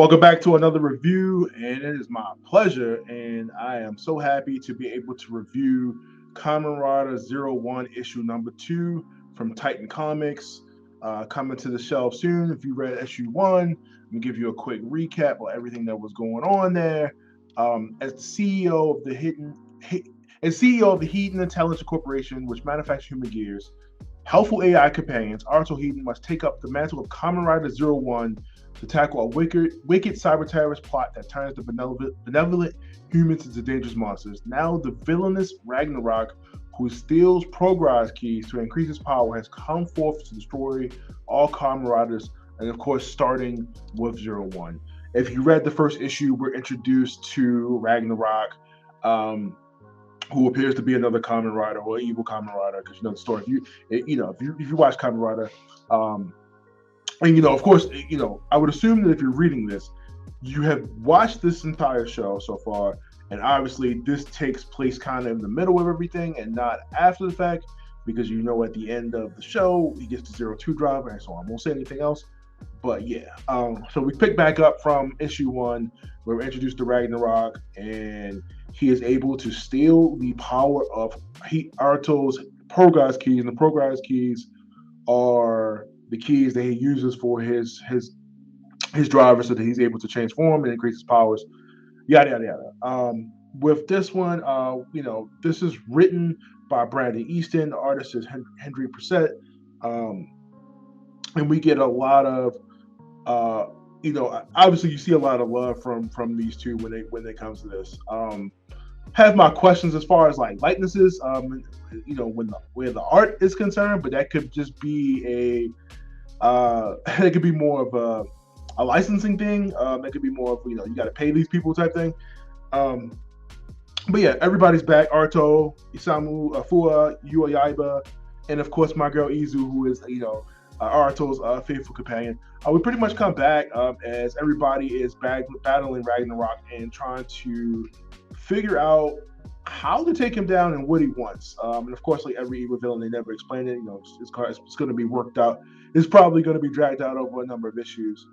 Welcome back to another review, and it is my pleasure, and I am so happy to be able to review Kamen Rider Zero-One issue number 2 from Titan Comics. Coming to the shelf soon. If you read issue 1, let me give you a quick recap of everything that was going on there. As the CEO of the Hiden Intelligence Corporation, which manufactures human gears, helpful AI companions, Arturo Hiden must take up the mantle of Kamen Rider Zero-One to tackle a wicked cyber terrorist plot that turns the benevolent humans into dangerous monsters. Now, the villainous RAGNAROK, who steals progress keys to increase his power, has come forth to destroy all Kamen Riders, and of course, starting with Zero-One. If you read the first issue, we're introduced to RAGNAROK, who appears to be another Kamen Rider or evil Kamen Rider, because you know the story. If you watch Kamen Rider, and of course, I would assume that if you're reading this, you have watched this entire show so far, and obviously this takes place kind of in the middle of everything and not after the fact, because at the end of the show he gets the Zero-Two driver, and so I won't say anything else. But yeah, so we pick back up from issue 1, where we're introduced to RAGNAROK, and he is able to steal the power of Arto's progress keys, and the progress keys are the keys that he uses for his driver, so that he's able to transform and increase his powers. Yada yada yada. With this one, this is written by Bryan and Easton. The artist is Hendry Prasetya, and we get a lot of, obviously you see a lot of love from these two when it comes to this. Have my questions as far as like likenesses, where the art is concerned, but that could just be it could be more of a licensing thing. It could be more of you got to pay these people type thing. But yeah, everybody's back. Arto, Isamu, Afua, Yuayaiba, and of course my girl Izu, who is Arto's faithful companion. We pretty much come back as everybody is battling RAGNAROK and trying to figure out how to take him down and what he wants. And of course, like every evil villain, they never explain it. It's going to be worked out. It's probably going to be dragged out over a number of issues.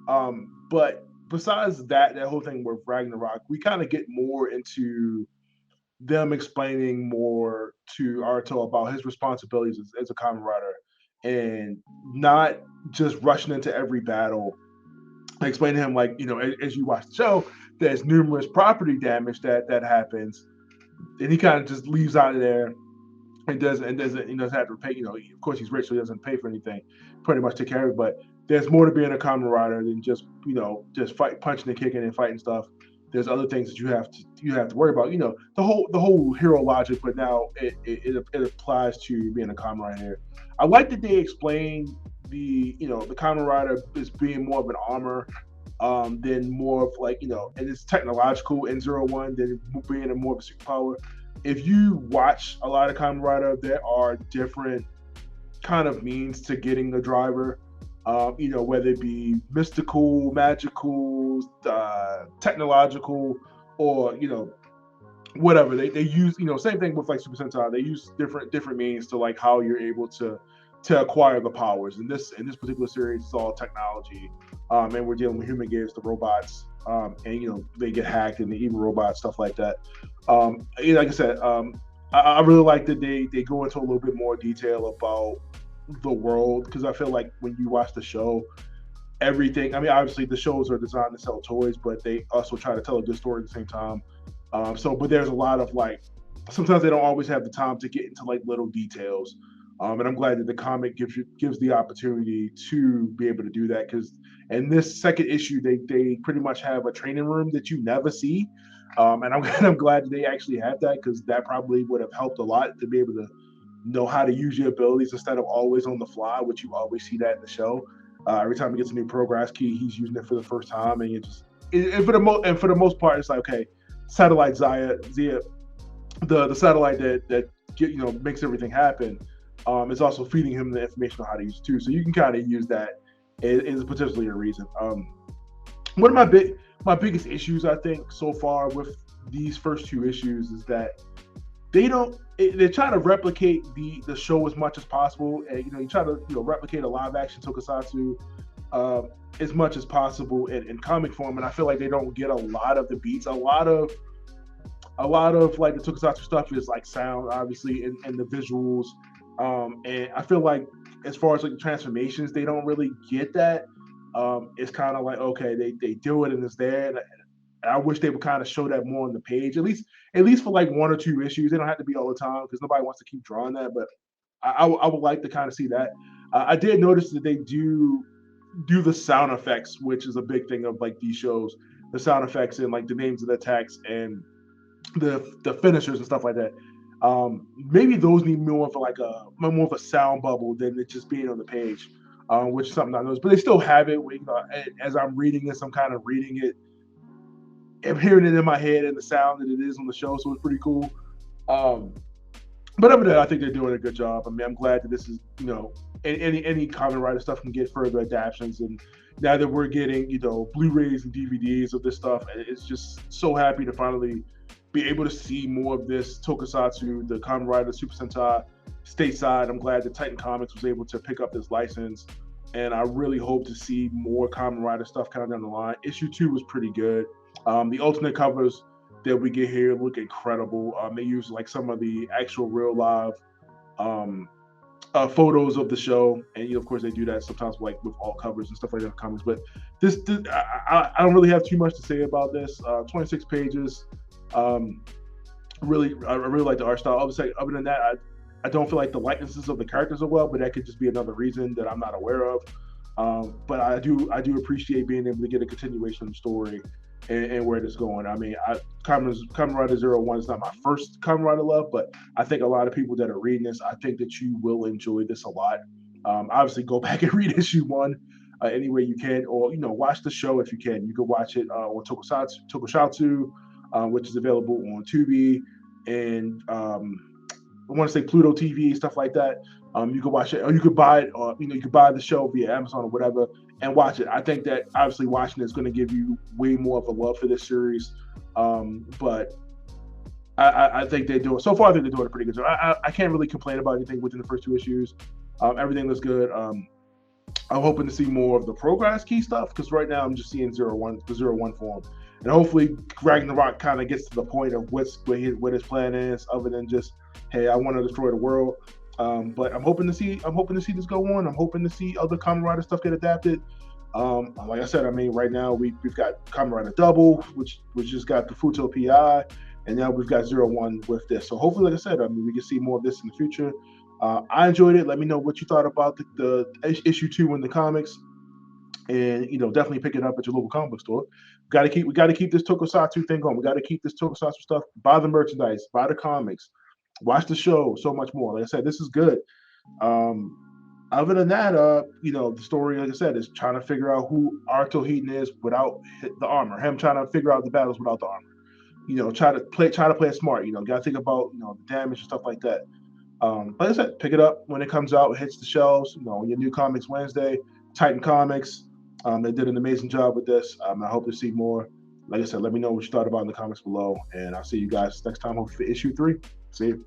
But besides that whole thing with RAGNAROK, we kind of get more into them explaining more to Arto about his responsibilities as a Kamen Rider, and not just rushing into every battle. I explain to him, like, as you watch the show, there's numerous property damage that happens, and he kind of just leaves out of there and doesn't have to pay. Of course he's rich, so he doesn't pay for anything. Pretty much take care of it. But there's more to being a Kamen Rider than just fight, punching and kicking and fighting stuff. There's other things that you have to worry about. The whole hero logic, but now it applies to being a Kamen Rider here. I like that they explain the Kamen Rider is being more of an armor, than more of and it's technological in Zero-One than being a more of a superpower. If you watch a lot of Kamen Rider, there are different kind of means to getting the driver. Whether it be mystical, magical, technological, or whatever they use. Same thing with like Super Sentai. They use different means to like how you're able to acquire the powers. In this particular series, it's all technology, and we're dealing with human gears, the robots, and they get hacked and the evil robots, stuff like that. Like I said, I really like that they go into a little bit more detail about the world, because I feel like when you watch the show, everything, obviously the shows are designed to sell toys, but they also try to tell a good story at the same time. But there's a lot of sometimes they don't always have the time to get into little details. And I'm glad that the comic gives the opportunity to be able to do that, because in this second issue, they pretty much have a training room that you never see. And I'm glad that they actually have that, because that probably would have helped a lot to be able to know how to use your abilities instead of always on the fly, which you always see that in the show. Every time he gets a new progress key, he's using it for the first time, and for the most part, it's like, okay, satellite Zia, the satellite that makes everything happen, is also feeding him the information on how to use it too. So you can kind of use that is potentially a reason. One of my biggest issues, I think, so far with these first 2 issues is that they're trying to replicate the show as much as possible, and you try to replicate a live action tokusatsu, as much as possible in comic form, and I feel like they don't get a lot of the beats. A lot of like the Tokusatsu stuff is like sound, obviously, and the visuals. And I feel like as far as like the transformations, they don't really get that. It's kind of like, okay, they do it and it's there. And I wish they would kind of show that more on the page, at least for like 1 or 2 issues. They don't have to be all the time because nobody wants to keep drawing that. But I would like to kind of see that. I did notice that they do the sound effects, which is a big thing of like these shows. The sound effects and like the names of the attacks and the finishers and stuff like that. Maybe those need more of a sound bubble than it just being on the page, which is something I noticed. But they still have it. You know, as I'm reading this, I'm kind of reading it. I'm hearing it in my head and the sound that it is on the show, so it's pretty cool. But other than that, I think they're doing a good job. I mean, I'm glad that this is, you know, any Kamen Rider stuff can get further adaptations, and now that we're getting, you know, Blu-rays and DVDs of this stuff, it's just so happy to finally be able to see more of this Tokusatsu, the Kamen Rider Super Sentai stateside. I'm glad that Titan Comics was able to pick up this license, and I really hope to see more Kamen Rider stuff kind of down the line. Issue 2 was pretty good. The alternate covers that we get here look incredible. They use like some of the actual real live photos of the show, and you know, of course they do that sometimes like with alt covers and stuff like that in comics. But this I don't really have too much to say about this. 26 pages. I really like the art style. Obviously, other than that, I don't feel like the likenesses of the characters are well, but that could just be another reason that I'm not aware of. But I do appreciate being able to get a continuation of the story and where it's going. I mean, Kamen Rider Zero-One is not my first Kamen Rider love, but I think a lot of people that are reading this, I think that you will enjoy this a lot. Obviously, go back and read issue 1 any way you can, or, you know, watch the show if you can. You can watch it on Tokusatsu, which is available on Tubi, and I want to say Pluto TV, stuff like that. You can watch it, or you could buy it, or you know, you could buy the show via Amazon or whatever and watch it. I think that obviously watching it is going to give you way more of a love for this series. But I think they're doing, so far I think they're doing a pretty good job. I can't really complain about anything within the first 2 issues. Everything looks good. I'm hoping to see more of the Progress Key stuff, because right now I'm just seeing the Zero-One form. And hopefully Ragnarok kind of gets to the point of what his plan is, other than just, hey, I want to destroy the world. But I'm hoping to see this go on. I'm hoping to see other Kamen Rider stuff get adapted. Like I said, I mean, right now we've got Kamen Rider Double, which just got the Futo PI, and now we've got Zero-One with this. So hopefully, like I said, I mean, we can see more of this in the future. I enjoyed it. Let me know what you thought about the issue 2 in the comics, and you know, definitely pick it up at your local comic book store. We got to keep this Tokusatsu thing going. We got to keep this Tokusatsu stuff. Buy the merchandise, buy the comics, watch the show, so much more. Like I said, this is good. Other than that, you know, the story, like I said, is trying to figure out who Arturo Hiden is without the armor. Him trying to figure out the battles without the armor. You know, try to play it smart. You know, got to think about, you know, the damage and stuff like that. Like I said, pick it up when it comes out. It hits the shelves. You know, your new Comics Wednesday, Titan Comics. They did an amazing job with this. I hope to see more. Like I said, let me know what you thought about in the comments below, and I'll see you guys next time, hopefully for issue 3. See you.